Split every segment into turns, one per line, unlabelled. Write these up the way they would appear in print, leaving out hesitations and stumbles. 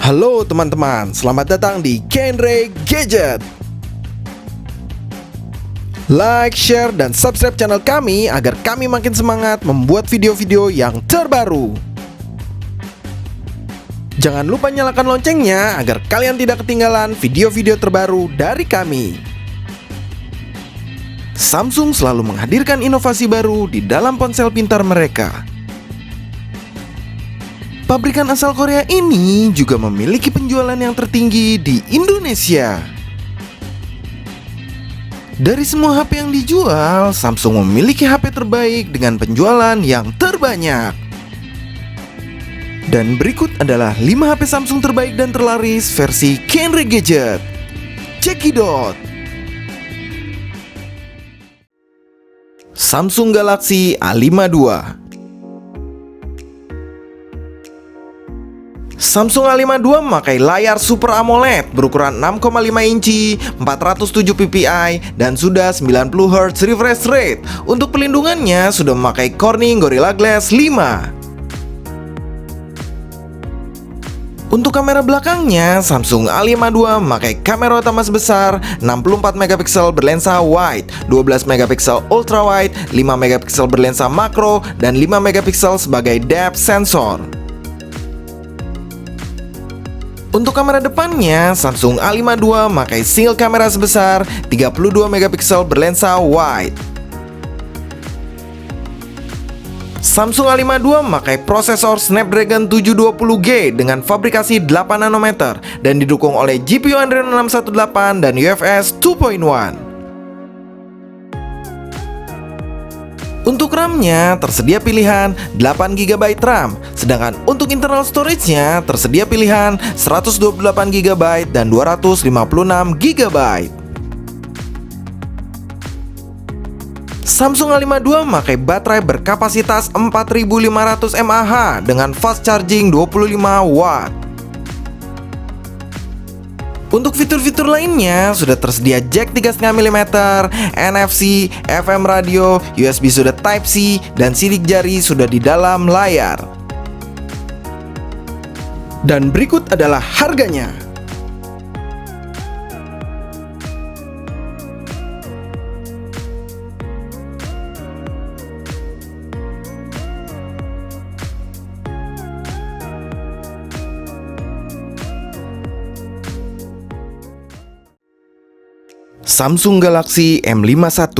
Halo teman-teman, selamat datang di Genre Gadget. Like, share, dan subscribe channel kami agar kami makin semangat membuat video-video yang terbaru. Jangan lupa nyalakan loncengnya agar kalian tidak ketinggalan video-video terbaru dari kami. Samsung selalu menghadirkan inovasi baru di dalam ponsel pintar mereka. Pabrikan asal Korea ini juga memiliki penjualan yang tertinggi di Indonesia. Dari semua HP yang dijual, Samsung memiliki HP terbaik dengan penjualan yang terbanyak. Dan berikut adalah 5 HP Samsung terbaik dan terlaris versi Genre Gadget. Cekidot. Samsung Galaxy A52. Samsung A52 memakai layar Super AMOLED berukuran 6,5 inci, 407 ppi, dan sudah 90 Hz refresh rate. Untuk pelindungannya sudah memakai Corning Gorilla Glass 5. Untuk kamera belakangnya, Samsung A52 memakai kamera utama sebesar 64 megapiksel berlensa wide, 12 megapiksel ultra wide, 5 megapiksel berlensa makro, dan 5 megapiksel sebagai depth sensor. Untuk kamera depannya, Samsung A52 memakai single kamera sebesar 32 megapiksel berlensa wide. Samsung A52 memakai prosesor Snapdragon 720G dengan fabrikasi 8 nanometer dan didukung oleh GPU Adreno 618 dan UFS 2.1. Untuk RAM-nya tersedia pilihan 8GB RAM, sedangkan untuk internal storage-nya tersedia pilihan 128GB dan 256GB. Samsung A52 memakai baterai berkapasitas 4500 mAh dengan fast charging 25 watt. Untuk fitur-fitur lainnya sudah tersedia jack 3,5 mm, NFC, FM radio, USB sudah Type-C, dan sidik jari sudah di dalam layar. Dan berikut adalah harganya. Samsung Galaxy M51.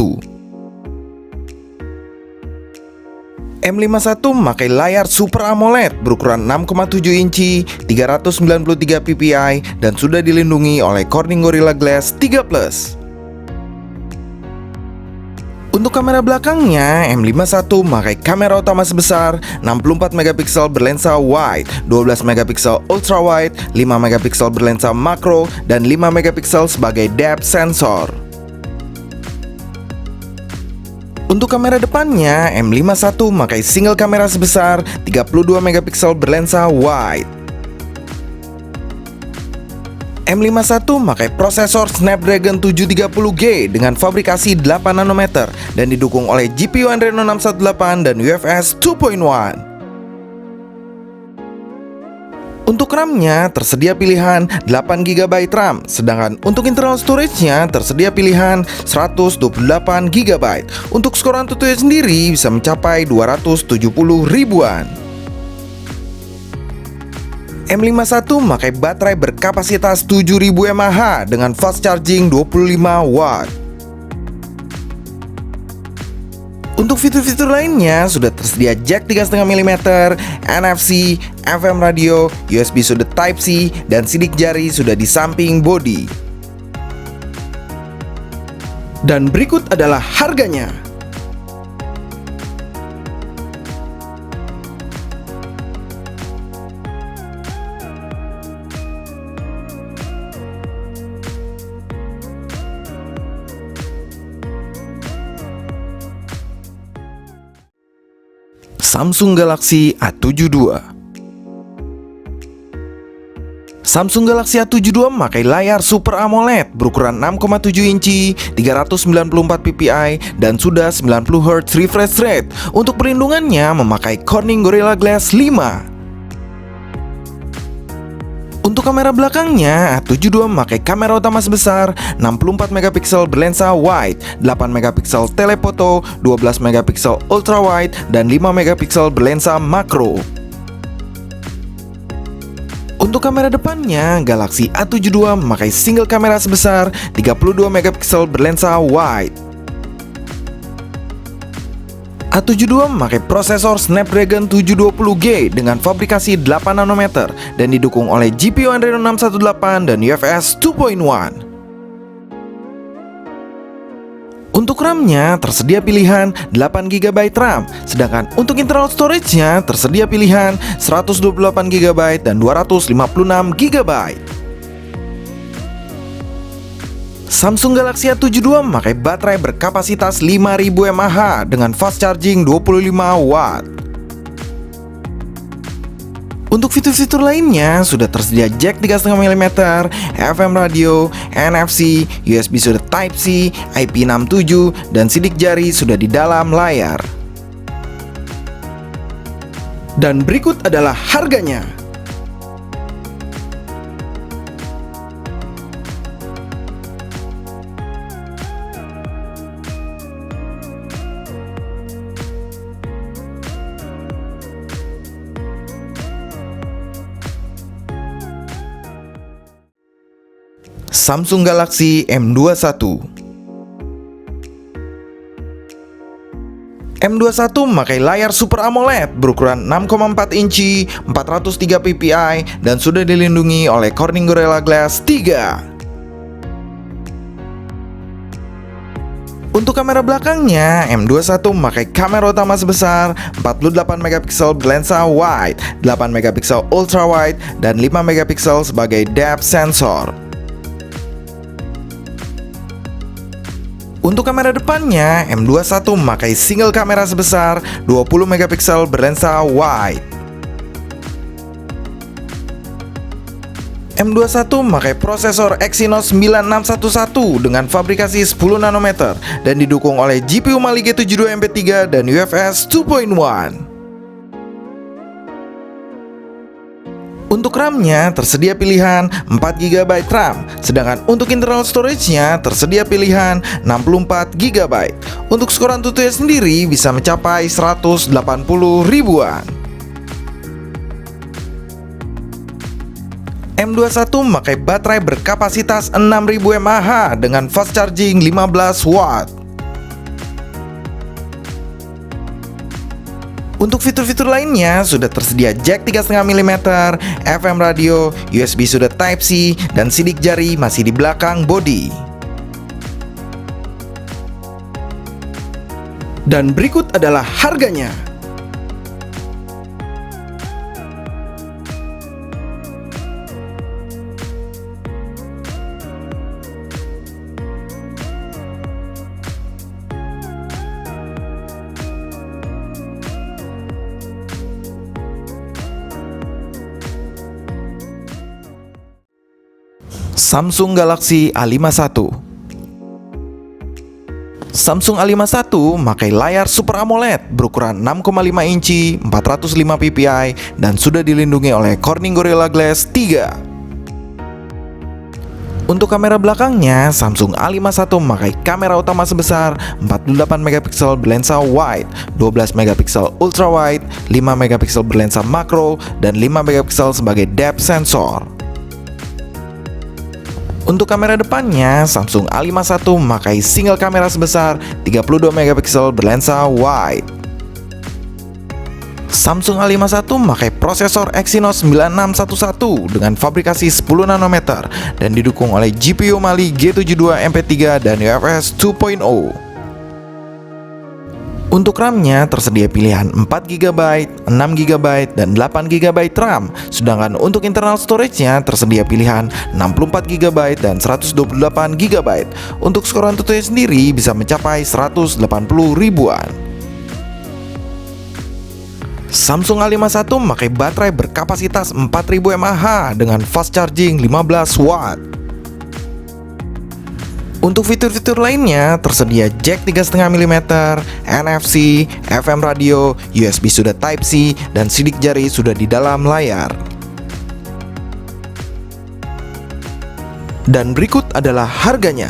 M51 memakai layar Super AMOLED berukuran 6,7 inci, 393 ppi, dan sudah dilindungi oleh Corning Gorilla Glass 3+. Untuk kamera belakangnya, M51 memakai kamera utama sebesar 64 megapiksel berlensa wide, 12 megapiksel ultra wide, 5 megapiksel berlensa makro, dan 5 megapiksel sebagai depth sensor. Untuk kamera depannya, M51 memakai single kamera sebesar 32 megapiksel berlensa wide. M51 memakai prosesor Snapdragon 730G dengan fabrikasi 8 nanometer dan didukung oleh GPU Adreno 618 dan UFS 2.1. Untuk RAM-nya tersedia pilihan 8GB RAM, sedangkan untuk internal storage-nya tersedia pilihan 128GB. Untuk skor AnTuTu sendiri bisa mencapai 270 ribuan. M51 memakai baterai berkapasitas 7000 mAh dengan fast charging 25 watt. Untuk fitur-fitur lainnya sudah tersedia jack 3,5 mm, NFC, FM radio, USB sudah Type-C, dan sidik jari sudah di samping bodi. Dan berikut adalah harganya. Samsung Galaxy A72. Samsung Galaxy A72 memakai layar Super AMOLED berukuran 6,7 inci, 394 ppi, dan sudah 90 Hz refresh rate. Untuk perlindungannya memakai Corning Gorilla Glass 5. Untuk kamera belakangnya, A72 memakai kamera utama sebesar 64 megapiksel berlensa wide, 8 megapiksel telefoto, 12 megapiksel ultrawide, dan 5 megapiksel berlensa makro. Untuk kamera depannya, Galaxy A72 memakai single kamera sebesar 32 megapiksel berlensa wide. A72 memakai prosesor Snapdragon 720G dengan fabrikasi 8 nanometer dan didukung oleh GPU Adreno 618 dan UFS 2.1. Untuk RAM-nya tersedia pilihan 8GB RAM, sedangkan untuk internal storage-nya tersedia pilihan 128GB dan 256GB. Samsung Galaxy A72 memakai baterai berkapasitas 5000 mAh dengan fast charging 25 Watt. Untuk fitur-fitur lainnya sudah tersedia jack 3,5 mm, FM radio, NFC, USB sudah Type-C, IP67, dan sidik jari sudah di dalam layar. Dan berikut adalah harganya. Samsung Galaxy M21. M21 memakai layar Super AMOLED berukuran 6,4 inci, 403 ppi, dan sudah dilindungi oleh Corning Gorilla Glass 3. Untuk kamera belakangnya, M21 memakai kamera utama sebesar 48 megapiksel berlensa wide, 8 megapiksel ultrawide, dan 5 megapiksel sebagai depth sensor. Untuk kamera depannya, M21 memakai single kamera sebesar 20 megapiksel berlensa wide. M21 memakai prosesor Exynos 9611 dengan fabrikasi 10 nanometer dan didukung oleh GPU Mali G72 MP3 dan UFS 2.1. Untuk RAM-nya tersedia pilihan 4GB RAM, sedangkan untuk internal storage-nya tersedia pilihan 64GB. Untuk skor AnTuTu sendiri bisa mencapai 180 ribuan. M21 memakai baterai berkapasitas 6000 mAh dengan fast charging 15 Watt. Untuk fitur-fitur lainnya sudah tersedia jack 3,5 mm, FM radio, USB sudah Type-C, dan sidik jari masih di belakang bodi. Dan berikut adalah harganya. Samsung Galaxy A51. Samsung A51 memakai layar Super AMOLED berukuran 6,5 inci, 405 ppi, dan sudah dilindungi oleh Corning Gorilla Glass 3. Untuk kamera belakangnya, Samsung A51 memakai kamera utama sebesar 48 megapiksel berlensa wide, 12 megapiksel ultrawide, 5 megapiksel berlensa makro, dan 5 megapiksel sebagai depth sensor. Untuk kamera depannya, Samsung A51 memakai single kamera sebesar 32 megapiksel berlensa wide. Samsung A51 memakai prosesor Exynos 9611 dengan fabrikasi 10 nanometer dan didukung oleh GPU Mali G72 MP3 dan UFS 2.0. Untuk RAM-nya tersedia pilihan 4GB, 6GB, dan 8GB RAM, sedangkan untuk internal storage-nya tersedia pilihan 64GB dan 128GB. Untuk skor AnTuTu sendiri bisa mencapai 180 ribuan. Samsung A51 memakai baterai berkapasitas 4000 mAh dengan fast charging 15 Watt. Untuk fitur-fitur lainnya tersedia jack 3,5 mm, NFC, FM radio, USB sudah Type-C, dan sidik jari sudah di dalam layar. Dan berikut adalah harganya.